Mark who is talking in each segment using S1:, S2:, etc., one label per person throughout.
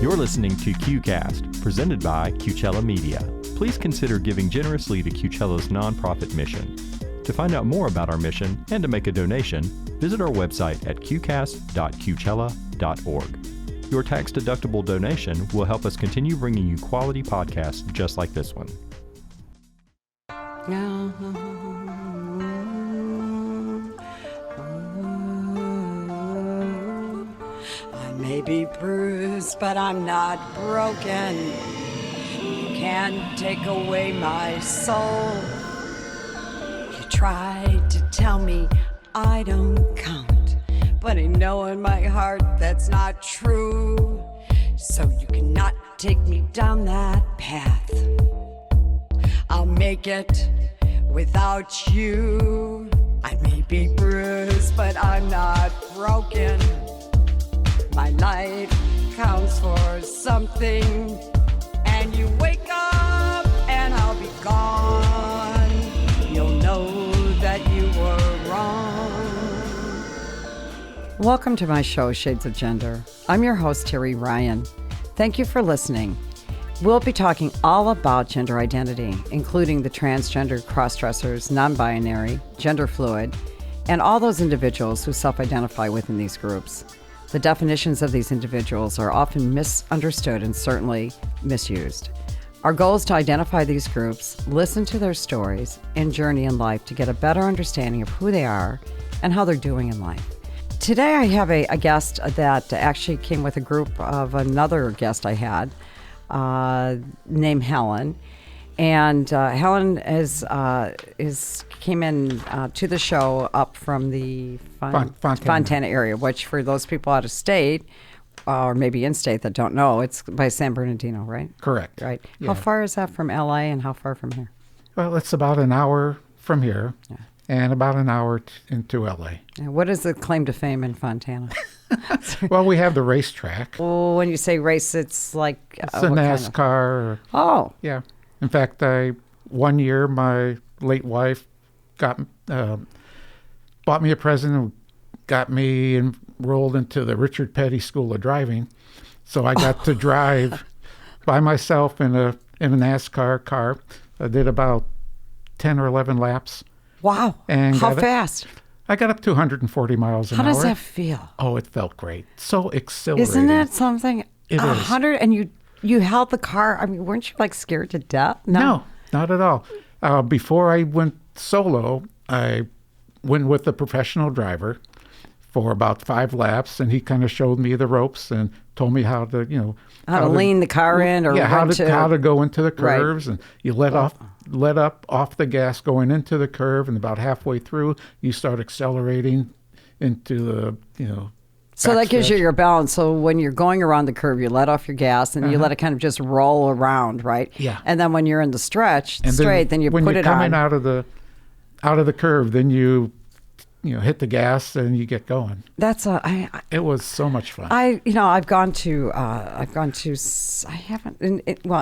S1: You're listening to QCast, presented by Qcella Media. Please consider giving generously to Qcella's nonprofit mission. To find out more about our mission and to make a donation, visit our website at qcast.qcella.org. Your tax-deductible donation will help us continue bringing you quality podcasts just like this one.
S2: I may be bruised, but I'm not broken. You can't take away my soul. You tried to tell me I don't count, but I know in my heart that's not true. So you cannot take me down that path. I'll make it without you. I may be bruised, but I'm not broken. My life counts for something, and you wake up and I'll be gone. You'll know that you were wrong.
S3: Welcome to my show, Shades of Gender. I'm your host, Terry Ryan. Thank you for listening. We'll be talking all about gender identity, including the transgender, cross-dressers, non-binary, gender fluid, and all those individuals who self-identify within these groups. The definitions of these individuals are often misunderstood and certainly misused. Our goal is to identify these groups, listen to their stories and journey in life to get a better understanding of who they are and how they're doing in life. Today I have a guest that actually came with a group of another guest I had, named Helen, and Helen came in to the show up from the Fontana area, which for those people out of state or maybe in state that don't know, it's by San Bernardino, right?
S4: Correct.
S3: Right.
S4: Yeah.
S3: How far is that from LA, and how far from here?
S4: Well, it's about an hour from here, and about an hour into LA.
S3: And what is the claim to fame in Fontana?
S4: Well, we have the racetrack.
S3: Well, when you say race, it's like
S4: It's a NASCAR.
S3: Oh.
S4: Yeah. In fact, one year my late wife bought me a present and got me enrolled into the Richard Petty School of Driving. So I got to drive by myself in a NASCAR car. I did about 10 or 11 laps.
S3: Wow.
S4: And
S3: how fast?
S4: I got up to 140 miles an hour.
S3: How does that feel?
S4: Oh, it felt great. So exhilarating.
S3: Isn't that something?
S4: It is.
S3: 100, and you held the car. I mean, weren't you like scared to death?
S4: No, not at all. Before I went solo, I went with a professional driver for about 5 laps, and he kind of showed me the ropes and told me how to,
S3: how to lean the car in, or
S4: how to go into the curves,
S3: right.
S4: And you let up off the gas going into the curve, and about halfway through, you start accelerating into the
S3: So that gives you your balance. So when you're going around the curve, you let off your gas and you let it kind of just roll around, right?
S4: Yeah.
S3: And then when you're in the stretch,
S4: and
S3: straight, then you put it on.
S4: When you're coming out of the curve, then you hit the gas and you get going. It was so much fun.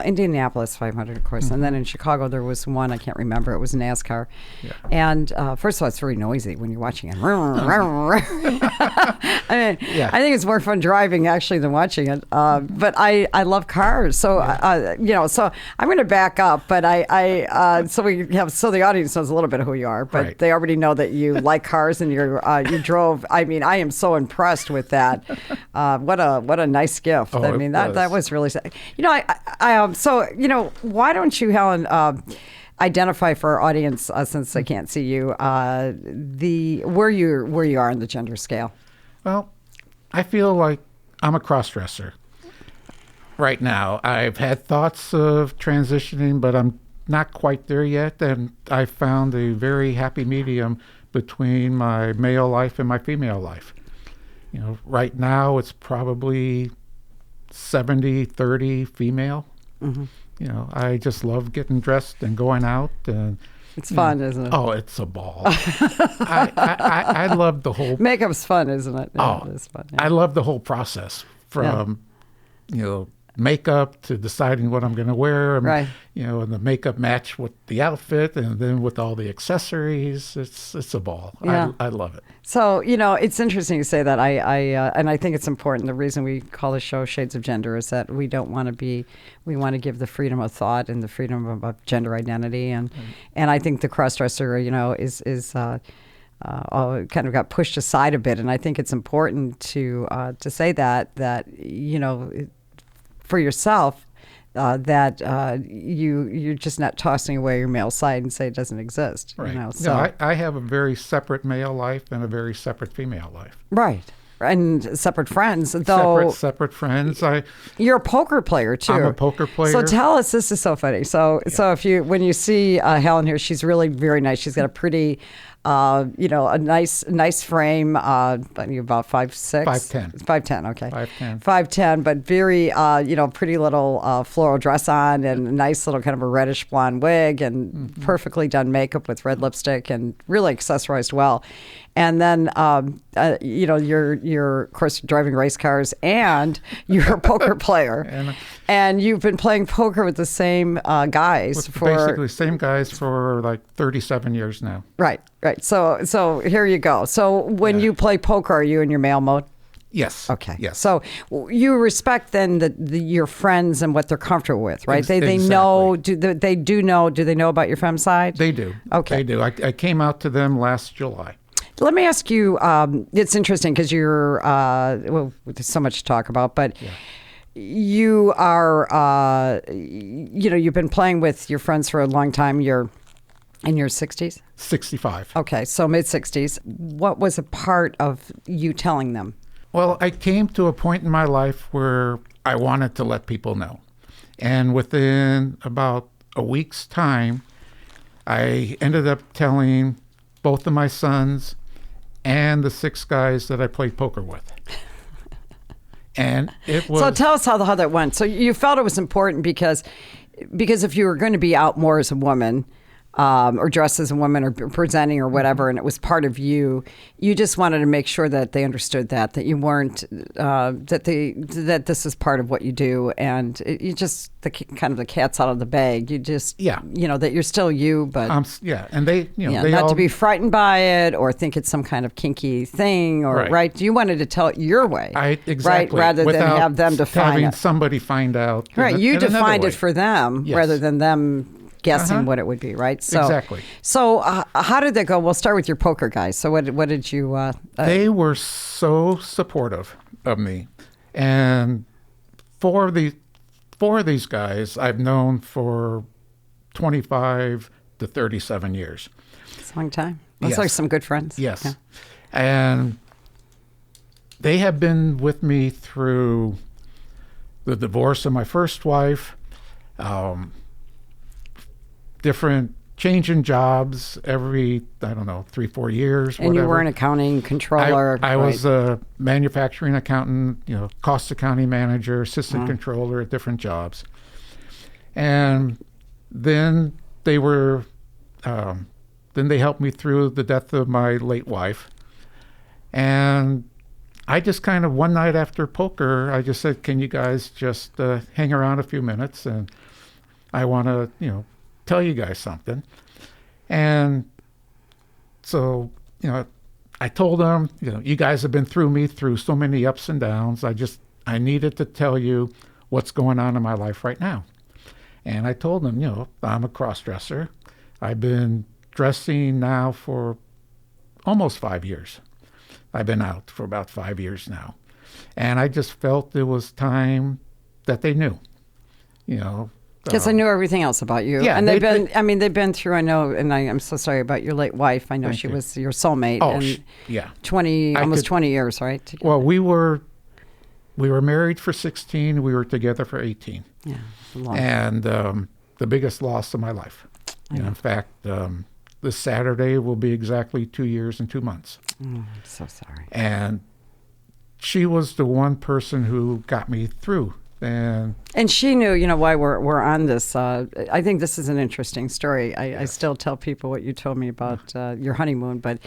S3: Indianapolis 500, of course, and then in Chicago there was one, I can't remember, it was NASCAR.
S4: Yeah.
S3: And first of all, it's very noisy when you're watching it. I think it's more fun driving actually than watching it. But I love cars, so so I'm going to back up, but so the audience knows a little bit of who you are, but
S4: right.
S3: They already know that you like cars and you drove. I mean, I am so impressed with that. What a nice gift.
S4: Oh,
S3: I mean, that was really. Why don't you, Helen, identify for our audience, since they can't see you, where you are in the gender scale?
S4: Well, I feel like I'm a cross-dresser right now. I've had thoughts of transitioning, but I'm not quite there yet, and I found a very happy medium between my male life and my female life. Right now it's probably 70-30 female. Mm-hmm. I just love getting dressed and going out, and
S3: it's fun, isn't it?
S4: Oh, it's a ball. I love the whole
S3: makeup's fun, isn't it?
S4: Oh,
S3: it is fun.
S4: Yeah. I love the whole process from makeup to deciding what I'm going to wear, and,
S3: Right.
S4: and the makeup match with the outfit, and then with all the accessories, it's a ball.
S3: Yeah.
S4: I love it.
S3: So, it's interesting you say that. And I think it's important. The reason we call the show Shades of Gender is that we want to give the freedom of thought and the freedom of gender identity. And I think the crossdresser, is kind of got pushed aside a bit. And I think it's important to say that, for yourself, that you're just not tossing away your male side and say it doesn't exist.
S4: Right.
S3: So
S4: No, I have a very separate male life and a very separate female life.
S3: right. And separate friends, though.
S4: Separate friends.
S3: You're a poker player too.
S4: I'm a poker player.
S3: So tell us, this is so funny. So when you see Helen here, she's really very nice. She's got a pretty, a nice frame. About 5'6".
S4: 5'10".
S3: 5'10". Okay.
S4: 5'10".
S3: 5'10", but very, pretty little floral dress on and a nice little kind of a reddish blonde wig and perfectly done makeup with red lipstick and really accessorized well. And then, you're of course driving race cars, and you're a poker player, and you've been playing poker with the same guys
S4: basically same guys for like 37 years now.
S3: Right. So here you go. So when you play poker, are you in your male mode?
S4: Yes.
S3: Okay.
S4: Yes.
S3: So you respect then your friends and what they're comfortable with, right? They
S4: Exactly.
S3: know. Do they know about your femme side?
S4: They do.
S3: Okay.
S4: They do. I came out to them last July.
S3: Let me ask you, it's interesting because you're, there's so much to talk about, but you are, you've been playing with your friends for a long time. You're in your 60s?
S4: 65.
S3: Okay, so mid-60s. What was a part of you telling them?
S4: Well, I came to a point in my life where I wanted to let people know. And within about a week's time, I ended up telling both of my sons and the 6 guys that I played poker with. And it was...
S3: So tell us how that went. So you felt it was important because if you were going to be out more as a woman, or dressed as a woman or presenting or whatever, and it was part of you, you just wanted to make sure that they understood that you weren't, that this is part of what you do, and you just, kind of the cat's out of the bag. You just, that you're still you, but...
S4: and they, they
S3: not
S4: all,
S3: to be frightened by it or think it's some kind of kinky thing, or, right? You wanted to tell it your way,
S4: exactly.
S3: Right? Rather than have them define
S4: having
S3: it.
S4: somebody find out.
S3: Right, you defined it for them,
S4: Yes.
S3: rather than them guessing what it would be, right? So,
S4: exactly.
S3: So how did that go? We'll start with your poker guys. So what did you...
S4: They were so supportive of me. And four of these guys I've known for 25 to 37 years.
S3: It's a long time. Those
S4: Yes.
S3: are some good friends.
S4: Yes.
S3: Yeah.
S4: And they have been with me through the divorce of my first wife, different change in jobs every, 3-4 years.
S3: And
S4: whatever.
S3: you were an accounting controller.
S4: I
S3: right?
S4: was a manufacturing accountant, cost accounting manager, assistant controller at different jobs. And then they were, then they helped me through the death of my late wife. And I just kind of, one night after poker, I just said, can you guys just hang around a few minutes? And I want to, tell you guys something. And so, I told them, you guys have been through so many ups and downs. I needed to tell you what's going on in my life right now. And I told them, I'm a cross-dresser. I've been dressing now for almost 5 years. I've been out for about 5 years now. And I just felt it was time that they knew,
S3: Because I knew everything else about you.
S4: Yeah,
S3: and they've been through, I know, and I'm so sorry about your late wife. I know
S4: Thank
S3: she
S4: you.
S3: was your soulmate.
S4: Oh,
S3: and
S4: yeah.
S3: 20 years, right? together?
S4: Well, we were married for 16. We were together for 18.
S3: Yeah. Long.
S4: And the biggest loss of my life. In fact, this Saturday will be exactly 2 years and 2 months.
S3: I'm so sorry.
S4: And she was the one person who got me through. And
S3: she knew, why we're on this. I think this is an interesting story. I still tell people what you told me about your honeymoon, but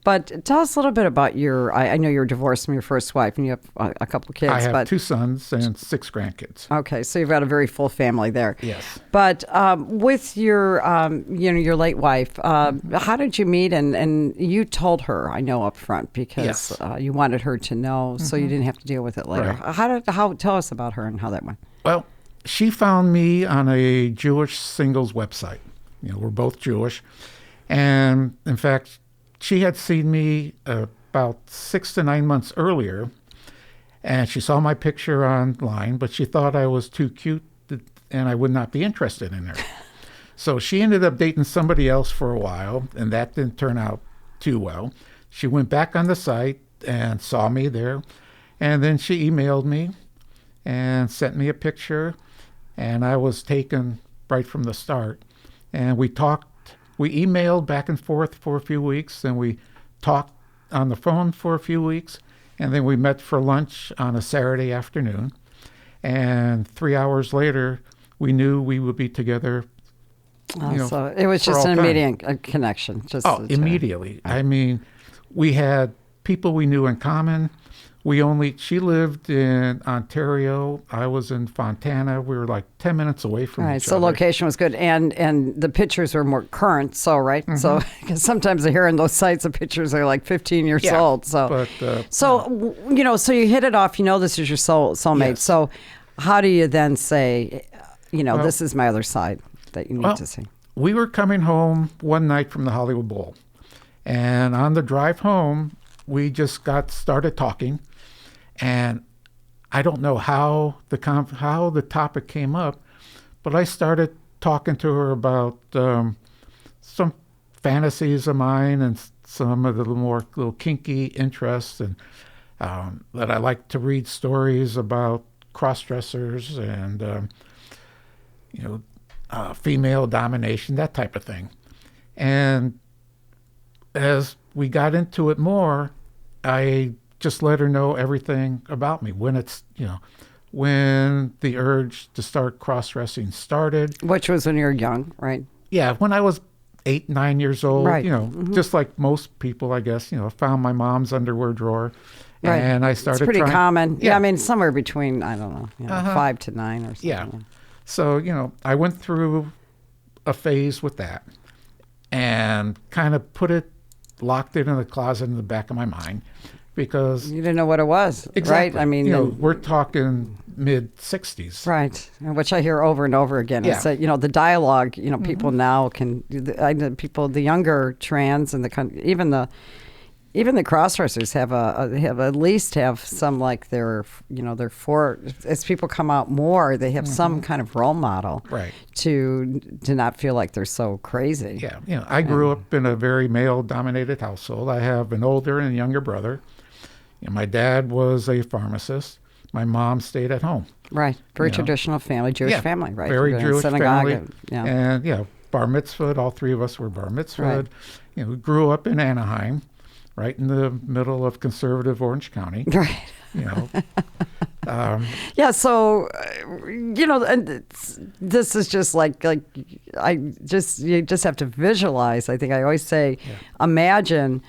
S3: But tell us a little bit about I know you're divorced from your first wife and you have a couple of kids.
S4: I have
S3: but,
S4: 2 sons and 6 grandkids.
S3: Okay, so you've got a very full family there.
S4: Yes.
S3: But with your, your late wife, how did you meet? And you told her, I know, up front because
S4: Yes.
S3: You wanted her to know, so you didn't have to deal with it later.
S4: Right.
S3: Tell us about her and how that went.
S4: Well, she found me on a Jewish singles website. We're both Jewish. And in fact, she had seen me about 6 to 9 months earlier, and she saw my picture online, but she thought I was too cute and I would not be interested in her. So she ended up dating somebody else for a while, and that didn't turn out too well. She went back on the site and saw me there, and then she emailed me and sent me a picture, and I was taken right from the start. And we emailed back and forth for a few weeks, and we talked on the phone for a few weeks, and then we met for lunch on a Saturday afternoon. And 3 hours later, we knew we would be together.
S3: So it was just an immediate connection.
S4: Immediately. I mean, we had people we knew in common. She lived in Ontario. I was in Fontana. We were like 10 minutes away from each other.
S3: So location was good. And the pictures were more current. So, right. Mm-hmm. So, because sometimes I hear on those sites, the pictures are like 15 years old. So, so you hit it off, this is your soulmate. Yes. So how do you then say, this is my other side that you need to see?
S4: We were coming home one night from the Hollywood Bowl. And on the drive home, we just got started talking. And I don't know how the topic came up, but I started talking to her about some fantasies of mine and some of the little kinky interests, and that I like to read stories about cross-dressers and female domination, that type of thing. And as we got into it more, I just let her know everything about me when the urge to start cross-dressing started.
S3: Which was when you were young, right?
S4: Yeah, when I was 8, 9 years old,
S3: right.
S4: Just like most people, I guess, found my mom's underwear drawer. Right. And I started
S3: It's pretty common.
S4: Yeah,
S3: I mean, somewhere between, I don't know, 5 to 9 or something.
S4: Yeah. So, I went through a phase with that and kind of locked it in a closet in the back of my mind. Because
S3: you didn't know what it was,
S4: exactly.
S3: Right? I mean,
S4: we're talking mid-60s,
S3: right? Which I hear over and over again.
S4: Yeah.
S3: It's that the dialogue. People now can the younger trans and even the cross-dressers have at least have some like their as people come out more, they have some kind of role model,
S4: right?
S3: To not feel like they're so crazy.
S4: Yeah, I grew up in a very male-dominated household. I have an older and a younger brother. My dad was a pharmacist. My mom stayed at home.
S3: Right. Very traditional family, Jewish family, right?
S4: Very Jewish family.
S3: And
S4: bar mitzvahed. All 3 of us were bar mitzvahed.
S3: Right.
S4: We grew up in Anaheim, right in the middle of conservative Orange County.
S3: Right. Yeah. So, and this is just like you just have to visualize. I think I always say, imagine.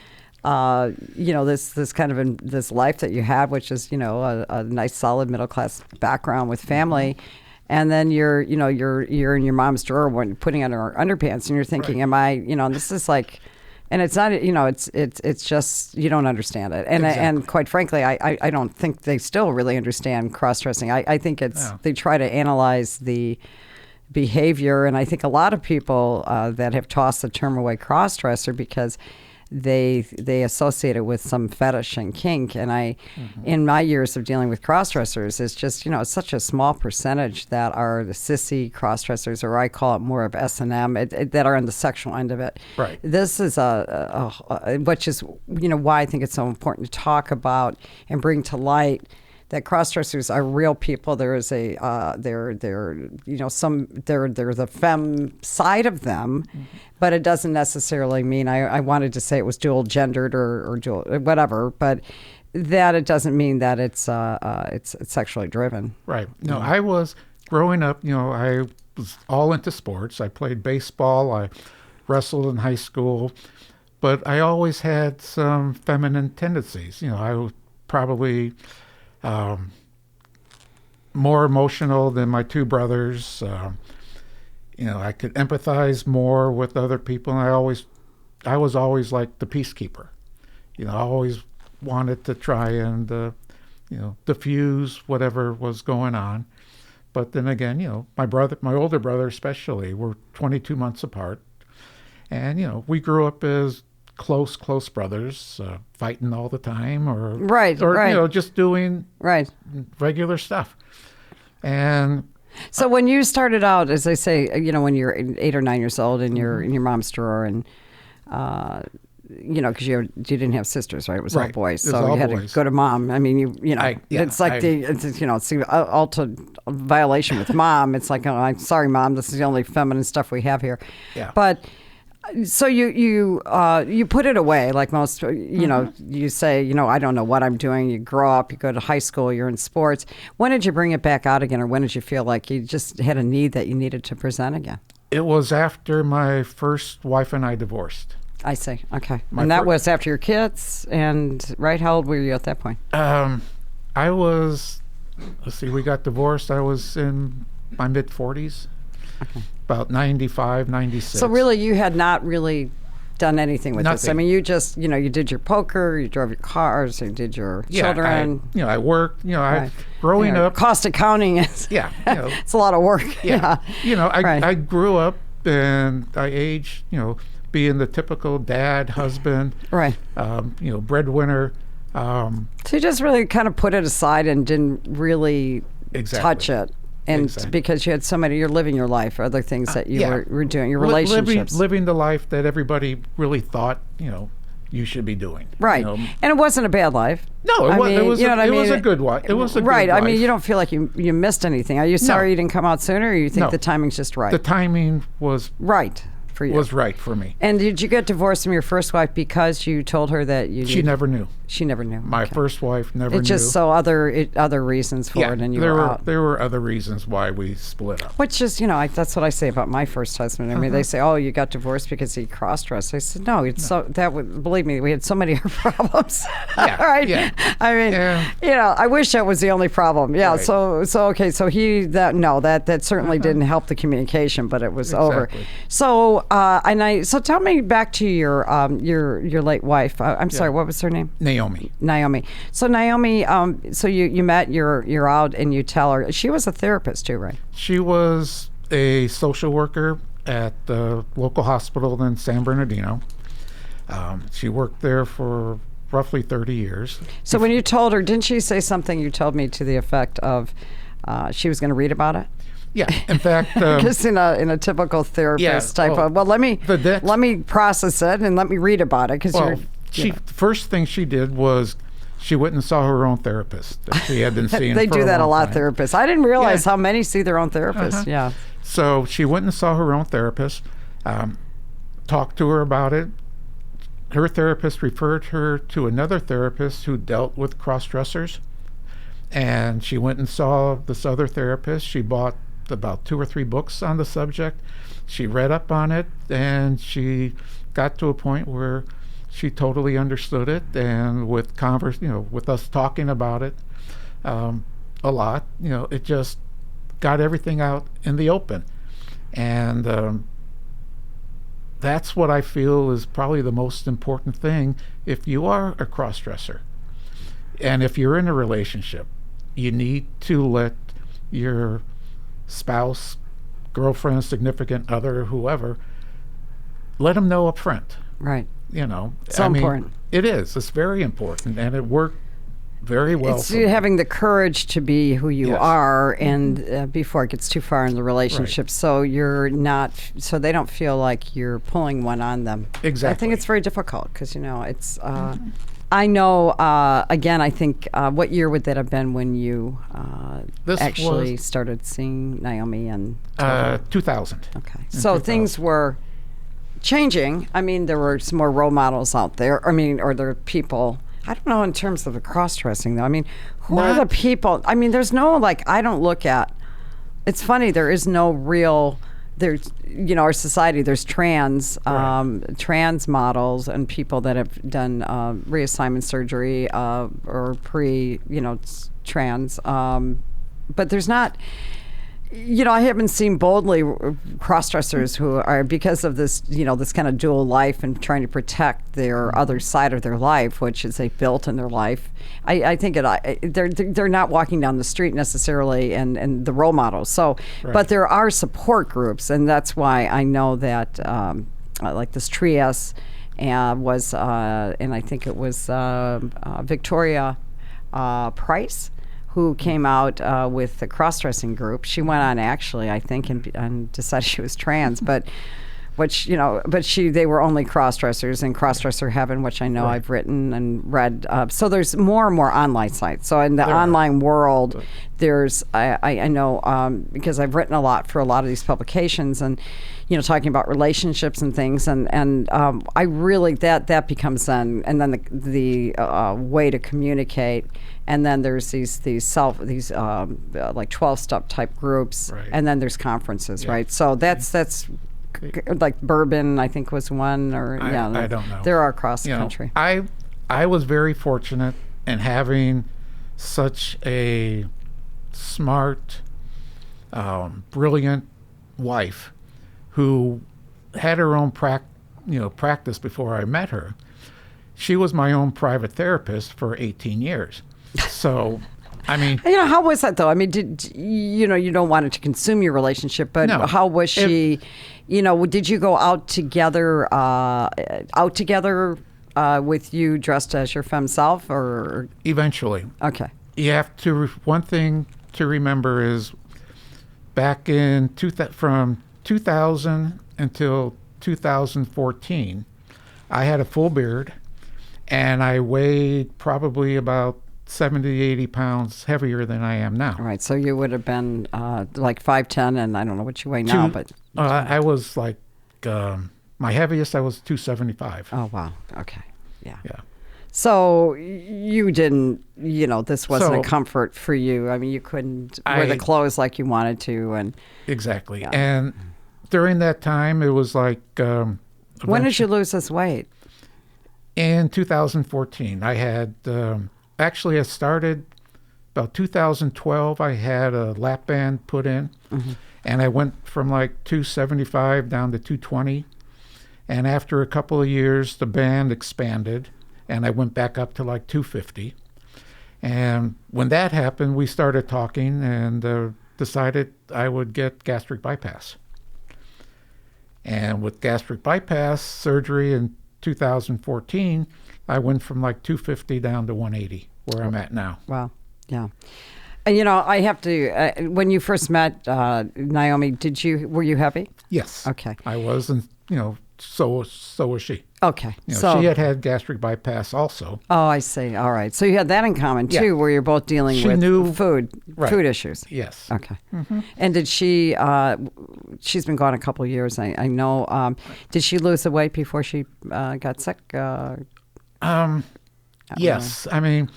S3: This kind of this life that you had, which is a nice solid middle class background with family, and then you're in your mom's drawer when putting on her underpants, and you're thinking, am I this is like, and it's not it's just you don't understand it, and
S4: exactly.
S3: And quite frankly, I don't think they still really understand cross dressing. I think they try to analyze the behavior, and I think a lot of people that have tossed the term away cross dresser because they associate it with some fetish and kink, and in my years of dealing with cross-dressers, it's just it's such a small percentage that are the sissy cross-dressers, or I call it more of S&M, that are on the sexual end of it.
S4: Right.
S3: This is which is why I think it's so important to talk about and bring to light that cross-dressers are real people. There is they're the femme side of them, but it doesn't necessarily mean I wanted to say it was dual gendered or dual whatever, but that it doesn't mean that it's sexually driven.
S4: Right. No, I was growing up. I was all into sports. I played baseball. I wrestled in high school, but I always had some feminine tendencies. I was probably more emotional than my two brothers. I could empathize more with other people, and I was always like the peacekeeper. I always wanted to try and diffuse whatever was going on. But then again, my older brother especially, we're 22 months apart, and we grew up as close brothers, fighting all the time, or just doing regular stuff. And
S3: so when you started out, as I say, when you're 8 or 9 years old and you're in your mom's drawer, and because you didn't have sisters, right? It was all boys, so you had to go to mom. I mean, it's like it's the ultimate violation with mom. It's like, oh, I'm sorry, mom, this is the only feminine stuff we have here.
S4: Yeah.
S3: But so you put it away, like most. You say, I don't know what I'm doing. You grow up, you go to high school, you're in sports. When did you bring it back out again, or when did you feel like you just had a need that you needed to present again?
S4: It was after my first wife and I divorced.
S3: I see. Okay. And that was after your kids, and right? How old were you at that point?
S4: I was, we got divorced. I was in my mid-40s, about 95, 96.
S3: So really, you had not really done anything with this. I mean, you just, you did your poker, you drove your cars, you did your children.
S4: I worked, growing up.
S3: Cost accounting is, it's a lot of work.
S4: Yeah. I grew up and I aged, being the typical dad, husband, breadwinner.
S3: So you just really kind of put it aside and didn't really touch it. And because you had so many, you're living your life, other things that you were doing, your relationships.
S4: Living the life that everybody really thought, you should be doing.
S3: Right. And it wasn't a bad life.
S4: No, it was a good one. It was a good
S3: life. I mean, you
S4: life.
S3: don't feel like you missed anything. Are you sorry you didn't come out sooner, or you think the timing's just right?
S4: The timing was
S3: right for you.
S4: Was right for me.
S3: And did you get divorced from your first wife because you told her that you
S4: She never knew.
S3: She never knew.
S4: My first wife never knew.
S3: It's just so other reasons for it, and you were out.
S4: There were other reasons why we split up.
S3: Which is, that's what I say about my first husband. I mean, they say, "Oh, you got divorced because he cross-dressed." I said, "No, believe me, we had so many other problems." Right? Yeah. I mean, I wish that was the only problem. Yeah. Right. So okay. So that certainly didn't help the communication, but it was over. So so tell me back to your late wife. I'm sorry, what was her name? Naomi. So Naomi, so you met, you're out, and you tell her. She was a therapist too, right?
S4: She was a social worker at the local hospital in San Bernardino. She worked there for roughly 30 years.
S3: So when you told her, didn't she say something you told me to the effect of she was going to read about it?
S4: Yeah, in fact,
S3: just in a typical therapist type of. Well, let me process it and let me read about it, because
S4: the first thing she did was she went and saw her own therapist that she had been seeing.
S3: They
S4: for
S3: do that a lot,
S4: time.
S3: Therapists. I didn't realize how many see their own therapist. Yeah.
S4: So she went and saw her own therapist, talked to her about it. Her therapist referred her to another therapist who dealt with cross-dressers, and she went and saw this other therapist. She bought about 2 or 3 books on the subject. She read up on it, and she got to a point where she totally understood it, and with with us talking about it a lot, it just got everything out in the open. And that's what I feel is probably the most important thing if you are a cross-dresser. And if you're in a relationship, you need to let your spouse, girlfriend, significant other, whoever, let them know up front.
S3: Right.
S4: So
S3: important.
S4: It is. It's very important, and it worked very well.
S3: It's having the courage to be who you are, and before it gets too far in the relationship, right. So they don't feel like you're pulling one on them.
S4: Exactly.
S3: I think it's very difficult because it's. I know. Again, I think what year would that have been when you actually started seeing Naomi? And
S4: 2000.
S3: Okay, so 2000. Things were changing. I mean, there were some more role models out there. Or there are people. I don't know in terms of the cross-dressing, though. I mean, who are the people? I mean, there's no, I don't look at. It's funny, there is no real there's, our society, there's trans models and people that have done reassignment surgery or trans. But there's not, I haven't seen boldly cross-dressers who are, because of this, this kind of dual life and trying to protect their other side of their life, which is they built in their life. I think they're not walking down the street necessarily and the role models. So, but there are support groups, and that's why I know that like this Trias was, and I think it was Victoria Price, who came out with the cross-dressing group. She went on actually, I think, and decided she was trans, but they were only cross-dressers in Cross-Dresser Heaven, which I know I've written and read. So there's more and more online sites. So in the online world, there's, I know, because I've written a lot for a lot of these publications and, talking about relationships and things. And I really, that becomes then, and then the way to communicate. And then there's these like 12-step type groups, and then there's conferences, right? So that's like Bourbon, I think was one, or
S4: I don't know.
S3: There are across the country.
S4: I was very fortunate in having such a smart, brilliant wife who had her own practice before I met her. She was my own private therapist for 18 years. So, I mean,
S3: how was that though? I mean, did you don't want it to consume your relationship, but how was she? Did you go out together with you dressed as your femme self, or
S4: eventually?
S3: Okay.
S4: You have to. One thing to remember is back in from 2000 until 2014, I had a full beard, and I weighed probably about 70, 80 pounds heavier than I am now.
S3: All right, so you would have been like 5'10", and I don't know what you weigh now, but...
S4: I was like, my heaviest, I was 275.
S3: Oh, wow. Okay. Yeah. So you didn't, this wasn't a comfort for you. I mean, you couldn't wear the clothes like you wanted to. And
S4: exactly. Yeah. And during that time, it was like...
S3: when did you lose this weight?
S4: In 2014. I had... Actually, I started about 2012. I had a lap band put in, and I went from like 275 down to 220. And after a couple of years, the band expanded, and I went back up to like 250. And when that happened, we started talking and decided I would get gastric bypass. And with gastric bypass surgery in 2014, I went from like 250 down to 180, where I'm at now.
S3: Wow. Yeah. And I have to, when you first met Naomi, were you heavy?
S4: Yes.
S3: Okay.
S4: I was, and so was she.
S3: Okay.
S4: So she had gastric bypass also.
S3: Oh, I see. All right. So you had that in common too, where you're both dealing with food issues.
S4: Yes.
S3: Okay. And did she's been gone a couple of years, I know. Did she lose the weight before she got sick?
S4: Yes. I mean,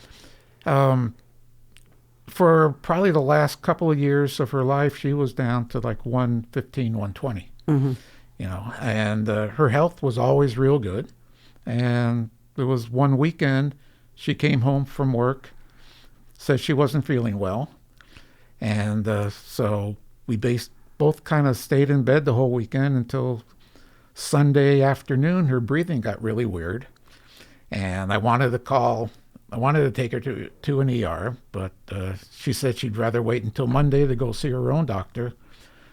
S4: for probably the last couple of years of her life, she was down to like 115, 120. And her health was always real good. And there was one weekend she came home from work, said she wasn't feeling well. And so we both kind of stayed in bed the whole weekend until Sunday afternoon. Her breathing got really weird. And I wanted to take her to an ER, but she said she'd rather wait until Monday to go see her own doctor.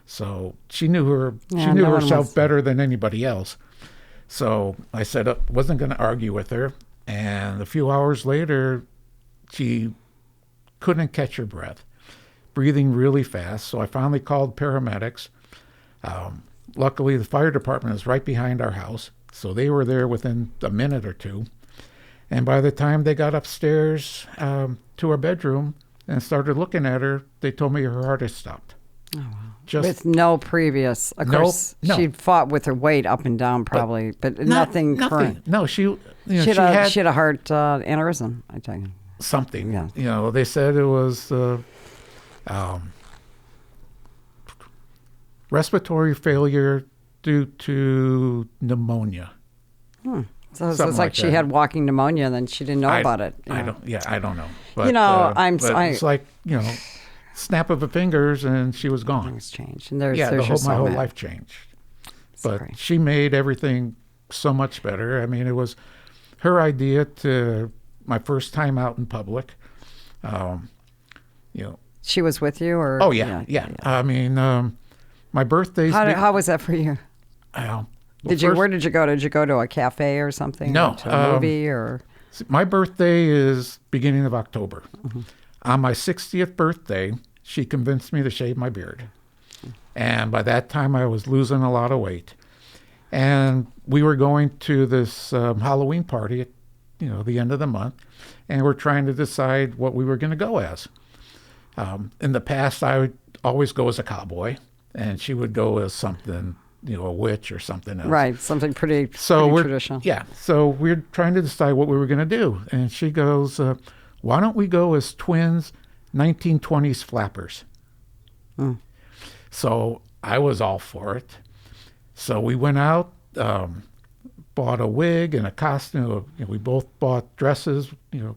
S4: So she knew herself better than anybody else. So I said I wasn't going to argue with her. And a few hours later, she couldn't catch her breath, breathing really fast. So I finally called paramedics. Luckily, the fire department is right behind our house, so they were there within a minute or two. And by the time they got upstairs to her bedroom and started looking at her, they told me her heart had stopped.
S3: Oh, wow. With no previous, of course, she'd fought with her weight up and down probably, but nothing current.
S4: No, she had
S3: a heart aneurysm, I tell you.
S4: Something. Yeah. They said it was respiratory failure due to pneumonia.
S3: So it's
S4: Something
S3: like
S4: like
S3: she
S4: that.
S3: had walking pneumonia and then she didn't know about it.
S4: I don't know. But,
S3: You know,
S4: but it's like, snap of the fingers and she was gone.
S3: Things changed. And there's
S4: Yeah,
S3: your
S4: my whole
S3: soulmate.
S4: life changed.
S3: Sorry.
S4: But she made everything so much better. I mean, it was her idea to my first time out in public.
S3: She was with you, or?
S4: Oh yeah. I mean, my birthday's.
S3: How was that for you?
S4: Well,
S3: Where did you go? Did you go to a cafe or something?
S4: No,
S3: To a movie or?
S4: my birthday is beginning of October. On my 60th birthday, she convinced me to shave my beard. And by that time, I was losing a lot of weight. And we were going to this Halloween party at, the end of the month. And we're trying to decide what we were going to go as. In the past, I would always go as a cowboy. And she would go as something, a witch or something else.
S3: Right, something pretty
S4: we're
S3: traditional.
S4: Yeah. So we're trying to decide what we were going to do. And she goes, why don't we go as twins, 1920s flappers? So I was all for it. So we went out, bought a wig and a costume. We both bought dresses,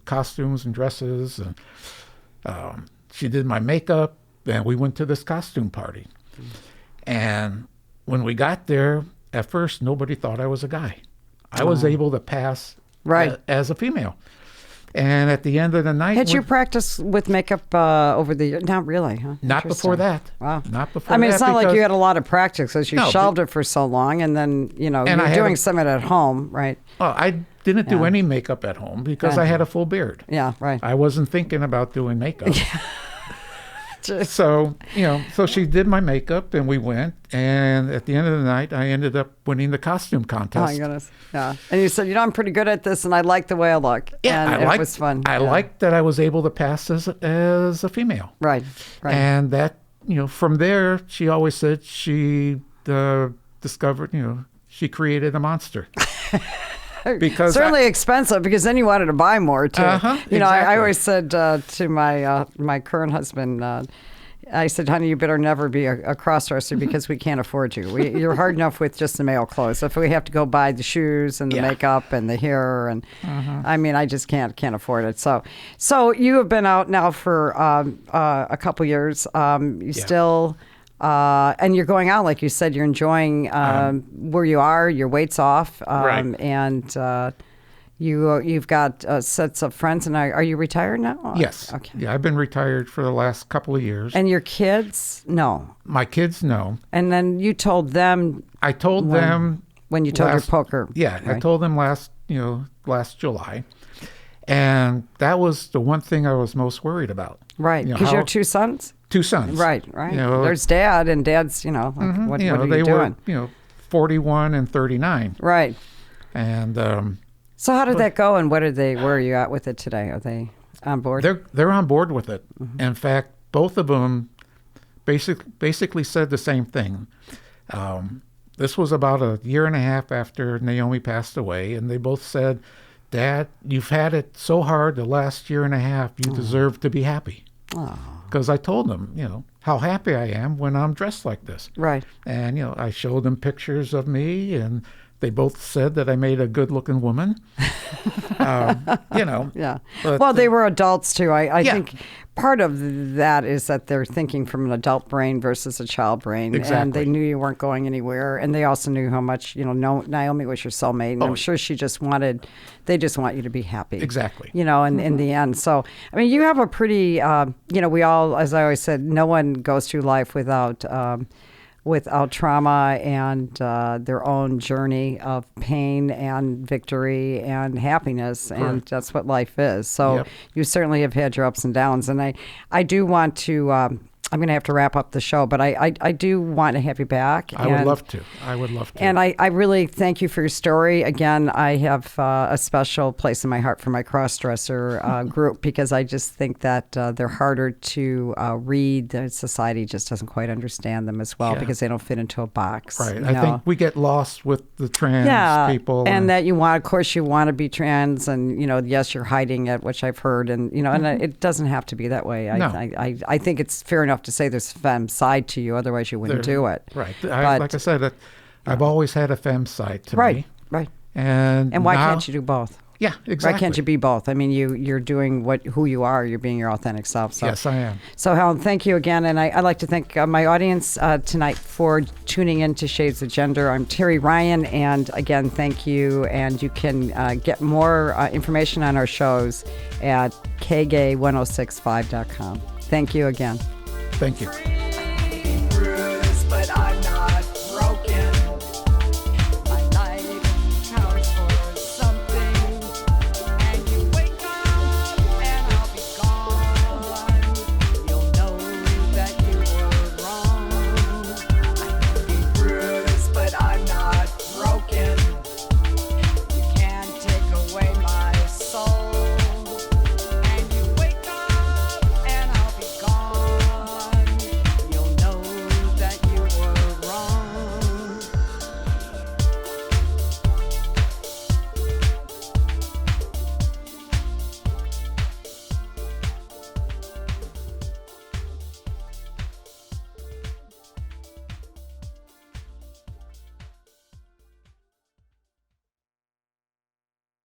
S4: costumes and dresses. And she did my makeup, and we went to this costume party. And when we got there, at first, nobody thought I was a guy. I was able to pass as a female. And at the end of the night...
S3: Had you practiced with makeup over the years? Not really, huh?
S4: Not before that.
S3: Wow.
S4: Not before that.
S3: I mean, it's not like you had a lot of practice because you
S4: No,
S3: shelved it for so long, and then, you're doing some of it at home, right?
S4: Well, I didn't do any makeup at home because I had a full beard.
S3: Yeah, right.
S4: I wasn't thinking about doing makeup. So, so she did my makeup and we went. And at the end of the night, I ended up winning the costume
S3: Oh,
S4: contest.
S3: my goodness. Yeah. And you said, I'm pretty good at this and I like the way I look.
S4: Yeah,
S3: and it was fun.
S4: I liked that I was able to pass as a female.
S3: Right.
S4: And that, from there, she always said she discovered, she created a monster. Because
S3: certainly expensive, because then you wanted to buy more too.
S4: Exactly.
S3: I always said to my current husband, I said, honey, you better never be a cross-dresser because we can't afford you. You're hard enough with just the male clothes. If we have to go buy the shoes and the makeup and the hair, and I mean, I just can't afford it. So you have been out now for a couple years. You still. And you're going out, like you said, you're enjoying where you are, your weight's off, and you've got sets of friends. And are you retired now?
S4: Yes.
S3: Okay.
S4: Yeah, I've been retired for the last couple of years.
S3: And your kids? No.
S4: My kids, no.
S3: And then you told them.
S4: I told them
S3: when you told your poker.
S4: Yeah,
S3: right?
S4: I told them last July, and that was the one thing I was most worried about.
S3: Right, because you have two sons.
S4: 2 sons.
S3: Right. There's dad, and dad's, what are you doing?
S4: Were, 41 and 39.
S3: Right.
S4: And
S3: so how did that go, and where are you at with it today? Are they on board?
S4: They're on board with it. In fact, both of them basically said the same thing. This was about a year and a half after Naomi passed away, and they both said, Dad, you've had it so hard the last year and a half, you deserve to be happy. Because I told them, how happy I am when I'm dressed like this.
S3: Right.
S4: And, I showed them pictures of me, and they both said that I made a good-looking woman.
S3: Yeah.
S4: But,
S3: well, they were adults, too. I think part of that is that they're thinking from an adult brain versus a child brain.
S4: Exactly.
S3: And they knew you weren't going anywhere. And they also knew how much, Naomi was your soulmate. And I'm sure they just want you to be happy.
S4: Exactly.
S3: In the end. So, I mean, you have a pretty, we all, as I always said, no one goes through life without trauma and their own journey of pain and victory and happiness.
S4: Correct.
S3: And that's what life is. So
S4: Yep.
S3: you certainly have had your ups and downs. And I do want to, I'm going to have to wrap up the show, but I do want to have you back.
S4: I would love to.
S3: And I really thank you for your story. Again, I have a special place in my heart for my cross-dresser group, because I just think that they're harder to read. The society just doesn't quite understand them as well because they don't fit into a box.
S4: Right. I think we get lost with the trans people.
S3: And that you want to be trans, and, yes, you're hiding it, which I've heard. And, and it doesn't have to be that way.
S4: No.
S3: I think it's fair enough have to say there's a femme side to you, otherwise you wouldn't do it.
S4: Right.
S3: But-
S4: like I said, I've always had a femme side to
S3: Right,
S4: me.
S3: right.
S4: And
S3: why
S4: now-
S3: can't you do both?
S4: Yeah, exactly.
S3: Why can't you be both? I mean, you're doing who you are. You're being your authentic self. So.
S4: Yes, I am.
S3: So, Helen, thank you again. And I'd like to thank my audience tonight for tuning in to Shades of Gender. I'm Terry Ryan. And again, thank you. And you can get more information on our shows at kgay1065.com. Thank you again.
S4: Thank you.